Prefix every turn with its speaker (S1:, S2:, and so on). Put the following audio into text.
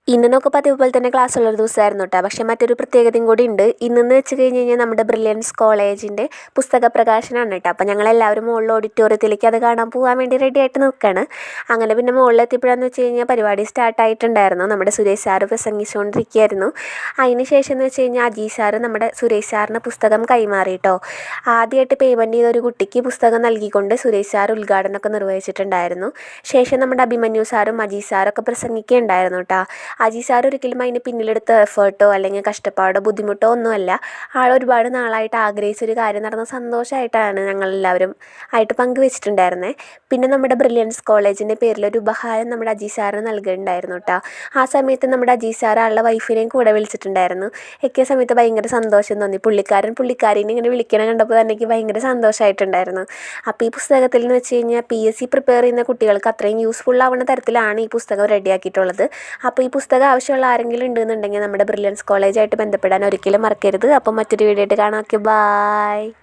S1: ഇന്നൊക്കെ പതിവ് പോലെ തന്നെ ക്ലാസ്സുള്ളൊരു ദിവസമായിരുന്നു കേട്ടോ. പക്ഷേ മറ്റൊരു പ്രത്യേകതയും കൂടി ഉണ്ട്. ഇന്നെന്ന് വെച്ച് കഴിഞ്ഞ് കഴിഞ്ഞാൽ നമ്മുടെ ബ്രില്യൻസ് കോളേജിൻ്റെ പുസ്തക പ്രകാശനമാണ് കേട്ടോ. അപ്പോൾ ഞങ്ങളെല്ലാവരും മുകളിൽ ഓഡിറ്റോറിയത്തിലേക്ക് അത് കാണാൻ പോകാൻ വേണ്ടി റെഡി ആയിട്ട് നിൽക്കുകയാണ്. അങ്ങനെ പിന്നെ മുകളിലെത്തിയപ്പോഴാന്ന് വെച്ച് കഴിഞ്ഞാൽ പരിപാടി സ്റ്റാർട്ടായിട്ടുണ്ടായിരുന്നു. നമ്മുടെ സുരേഷ് സാറ് പ്രസംഗിച്ചുകൊണ്ടിരിക്കുകയായിരുന്നു. അതിന് ശേഷം എന്ന് വെച്ച് കഴിഞ്ഞാൽ അജീഷ് സാറ് നമ്മുടെ സുരേഷ് സാറിന് പുസ്തകം കൈമാറി കേട്ടോ. ആദ്യമായിട്ട് പേയ്മെൻറ്റ് ചെയ്ത ഒരു കുട്ടിക്ക് പുസ്തകം നൽകിക്കൊണ്ട് സുരേഷ് സാർ ഉദ്ഘാടനമൊക്കെ നിർവഹിച്ചിട്ടുണ്ടായിരുന്നു. ശേഷം നമ്മുടെ അഭിമന്യു സാറും അജീഷ് സാറൊക്കെ പ്രസംഗിക്കുകയുണ്ടായിരുന്നു കേട്ടോ. അജീഷ് സാർ ഒരിക്കലും അതിന് പിന്നിലെടുത്ത എഫേർട്ടോ അല്ലെങ്കിൽ കഷ്ടപ്പാടോ ബുദ്ധിമുട്ടോ ഒന്നുമല്ല. ആൾ ഒരുപാട് നാളായിട്ട് ആഗ്രഹിച്ചൊരു കാര്യം നടന്ന സന്തോഷമായിട്ടാണ് ഞങ്ങളെല്ലാവരും ആയിട്ട് പങ്കുവെച്ചിട്ടുണ്ടായിരുന്നത്. പിന്നെ നമ്മുടെ ബ്രില്യൻസ് കോളേജിൻ്റെ പേരിലൊരു ഉപഹാരം നമ്മുടെ അജീഷ് സാറിന് നൽകുന്നുണ്ടായിരുന്നു കേട്ടോ. ആ സമയത്ത് നമ്മുടെ അജീഷ് സാർ ആളുടെ വൈഫിനെയും കൂടെ വിളിച്ചിട്ടുണ്ടായിരുന്നു. എക്കിയ സമയത്ത് ഭയങ്കര സന്തോഷം തോന്നി. പുള്ളിക്കാരീനെ ഇങ്ങനെ വിളിക്കണം കണ്ടപ്പോൾ തന്നെ എനിക്ക് ഭയങ്കര സന്തോഷമായിട്ടുണ്ടായിരുന്നു. അപ്പോൾ ഈ പുസ്തകത്തിൽ എന്ന് വെച്ച് കഴിഞ്ഞാൽ PSC പ്രിപ്പയർ ചെയ്യുന്ന കുട്ടികൾക്ക് അത്രയും യൂസ്ഫുൾ ആവുന്ന തരത്തിലാണ് ഈ പുസ്തകം റെഡിയാക്കിയിട്ടുള്ളത്. അപ്പോൾ ഈ പുസ്തകം ആവശ്യമുള്ള ആരെങ്കിലും ഉണ്ടെന്നുണ്ടെങ്കിൽ നമ്മുടെ ബ്രില്യൻസ് കോളേജായിട്ട് ബന്ധപ്പെടാൻ ഒരിക്കലും മറക്കരുത്. അപ്പോൾ മറ്റൊരു വീഡിയോ ആയിട്ട് കാണാം. Okay, by.